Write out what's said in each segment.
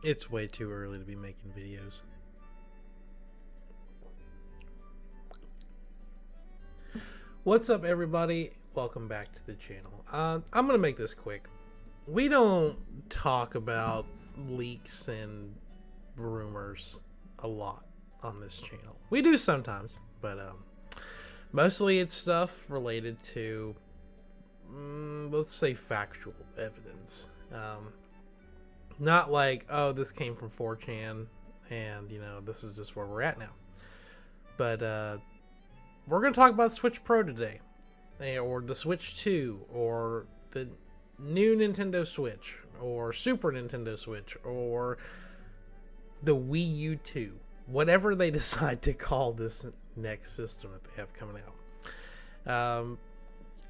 It's way too early to be making videos. What's up, everybody? Welcome back to the channel. I'm going to make this quick. We don't talk about leaks and rumors a lot on this channel. We do sometimes, but mostly it's stuff related to, let's say, factual evidence. Not like, oh, this came from 4chan and, this is just where we're at now. But we're going to talk about Switch Pro today, or the Switch 2, or the new Nintendo Switch, or Super Nintendo Switch, or the Wii U 2. Whatever they decide to call this next system that they have coming out.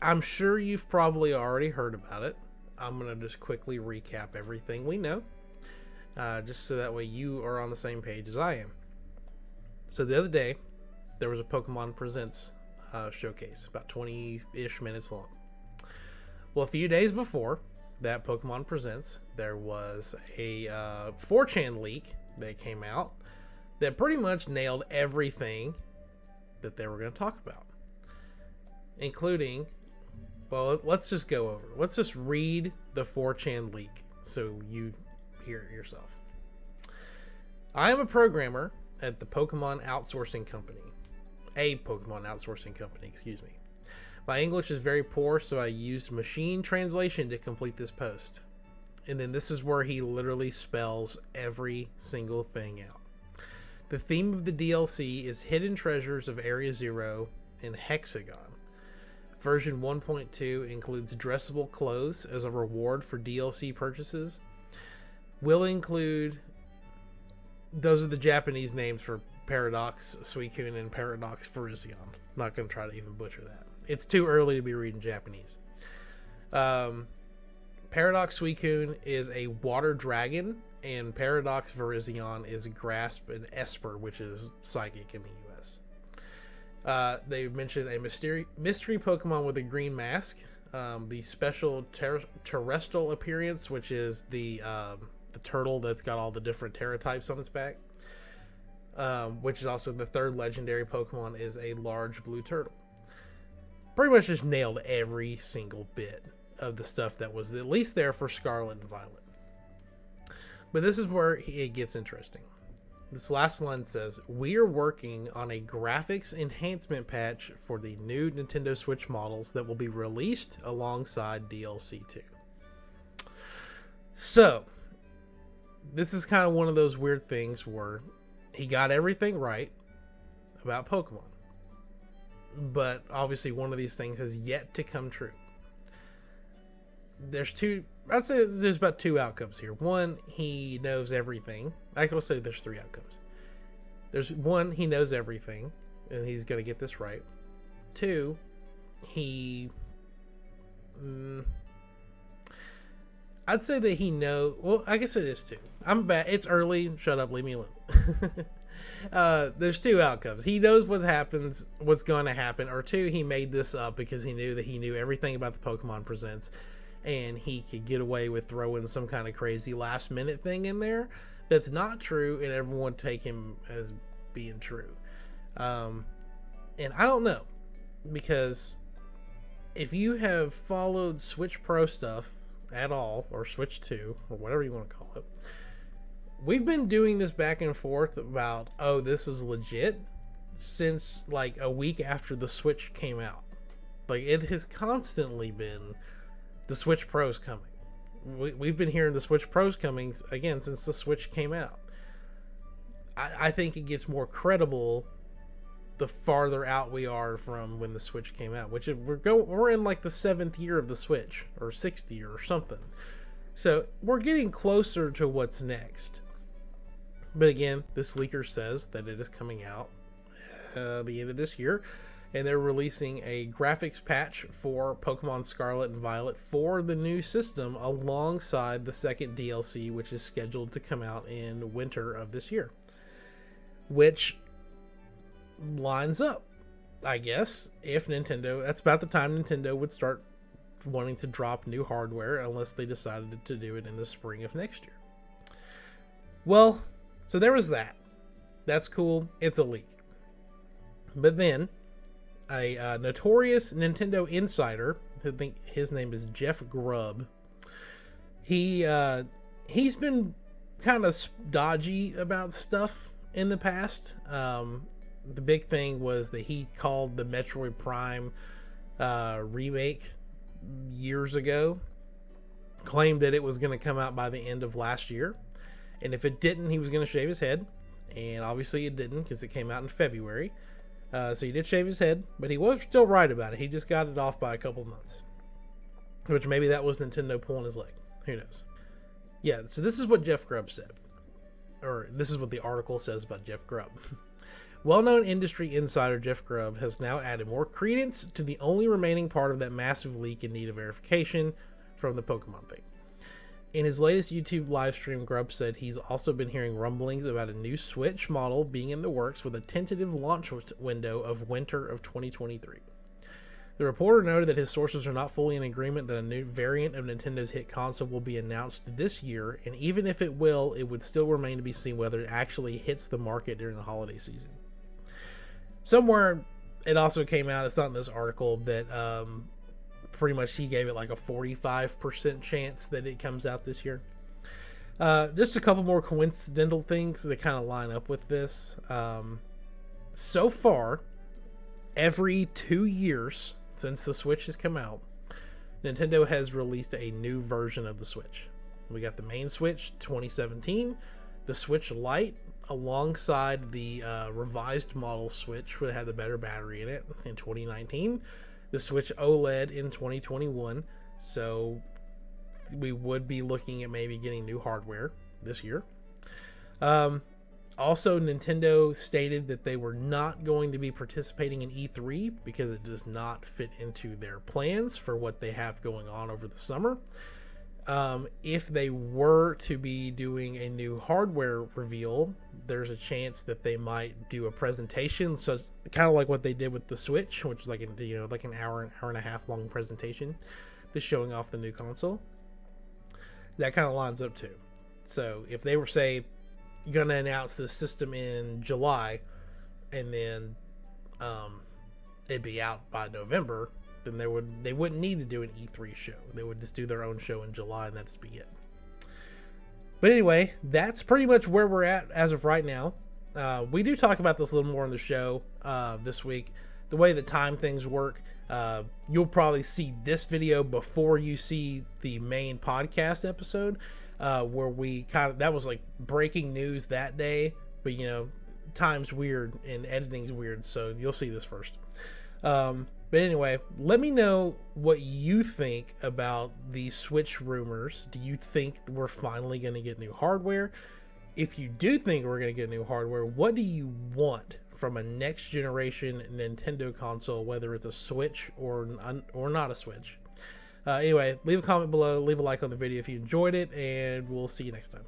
I'm sure you've probably already heard about it. I'm going to just quickly recap everything we know, just so that way you are on the same page as I am. So the other day, there was a Pokemon Presents showcase, about 20-ish minutes long. Well, a few days before that Pokemon Presents, there was a 4chan leak that came out that pretty much nailed everything that they were going to talk about, including... Well, let's just go over. Let's just read the 4chan leak so you hear it yourself. I am a programmer at the Pokemon Outsourcing Company. A Pokemon Outsourcing Company, excuse me. My English is very poor, so I used machine translation to complete this post. And then this is where he literally spells every single thing out. The theme of the DLC is Hidden Treasures of Area Zero in Hexagon. Version 1.2 includes dressable clothes as a reward for DLC purchases. Will include... Those are the Japanese names for Paradox Suicune and Paradox Virizion. I'm not going to try to even butcher that. It's too early to be reading Japanese. Paradox Suicune is a water dragon, and Paradox Virizion is Grasp and Esper, which is psychic in the US. They mentioned a mystery Pokemon with a green mask, the special terrestrial appearance, which is the turtle that's got all the different Terra types on its back, which is also the third legendary Pokemon, is a large blue turtle. Pretty much just nailed every single bit of the stuff that was at least there for Scarlet and Violet. But this is where it gets interesting. This last line says, "We are working on a graphics enhancement patch for the new Nintendo Switch models that will be released alongside DLC 2. So, this is kind of one of those weird things where he got everything right about Pokemon. But obviously one of these things has yet to come true. I'd say there's about two outcomes here. One, he knows everything. I can say there's three outcomes. There's one, he knows everything, and he's going to get this right. Two, I'd say that he knows... Well, I guess it is two. I'm bad. It's early. Shut up. Leave me alone. There's two outcomes. He knows what's going to happen. Or two, he made this up because he knew that he knew everything about the Pokemon Presents, and he could get away with throwing some kind of crazy last minute thing in there that's not true, and everyone take him as being true. And I don't know, because if you have followed Switch Pro stuff at all, or Switch 2, or whatever you want to call it, we've been doing this back and forth about, oh, this is legit, since like a week after the Switch came out. Like, it has constantly been the Switch Pro's coming. We've been hearing the Switch Pro's coming again since the Switch came out. I think it gets more credible the farther out we are from when the Switch came out, which we're in like the 7th year of the Switch, or 6th year or something. So we're getting closer to what's next. But again, this leaker says that it is coming out the end of this year, and they're releasing a graphics patch for Pokemon Scarlet and Violet for the new system alongside the second DLC, which is scheduled to come out in winter of this year. Which lines up, I guess, if Nintendo... That's about the time Nintendo would start wanting to drop new hardware, unless they decided to do it in the spring of next year. Well, so there was that. That's cool. It's a leak. But then, a notorious Nintendo insider, I think his name is Jeff Grubb, he's been kind of dodgy about stuff in the past. The big thing was that he called the Metroid Prime remake years ago, claimed that it was going to come out by the end of last year, and if it didn't, he was going to shave his head. And obviously it didn't, because it came out in February. So he did shave his head, but he was still right about it. He just got it off by a couple months, which maybe that was Nintendo pulling his leg. Who knows? Yeah, so this is what Jeff Grubb said, or this is what the article says about Jeff Grubb. Well-known industry insider Jeff Grubb has now added more credence to the only remaining part of that massive leak in need of verification from the Pokemon thing. In his latest YouTube livestream, Grubb said he's also been hearing rumblings about a new Switch model being in the works with a tentative launch window of winter of 2023. The reporter noted that his sources are not fully in agreement that a new variant of Nintendo's hit console will be announced this year, and even if it will, it would still remain to be seen whether it actually hits the market during the holiday season. Somewhere it also came out, it's not in this article, that pretty much he gave it like a 45% chance that it comes out this year. Just a couple more coincidental things that kind of line up with this. So far, every 2 years since the Switch has come out, Nintendo has released a new version of the Switch. We got the main Switch 2017, the Switch Lite alongside the revised model Switch that had the better battery in it in 2019, the Switch OLED in 2021. So we would be looking at maybe getting new hardware this year. Also, Nintendo stated that they were not going to be participating in E3 because it does not fit into their plans for what they have going on over the summer. If they were to be doing a new hardware reveal, there's a chance that they might do a presentation, so kind of like what they did with the Switch, which is like an hour and a half long presentation, just showing off the new console. That kind of lines up too. So if they were, say, gonna announce this system in July, and then it'd be out by November, then they wouldn't need to do an E3 show. They would just do their own show in July, and that'd just be it. But anyway, that's pretty much where we're at as of right now. We do talk about this a little more on the show this week. The way the time things work, you'll probably see this video before you see the main podcast episode, where we that was like breaking news that day, but time's weird and editing's weird, so you'll see this first. But anyway, let me know what you think about the Switch rumors. Do you think we're finally going to get new hardware? If you do think we're going to get new hardware, what do you want from a next generation Nintendo console, whether it's a Switch or not a Switch? Anyway, leave a comment below, leave a like on the video if you enjoyed it, and we'll see you next time.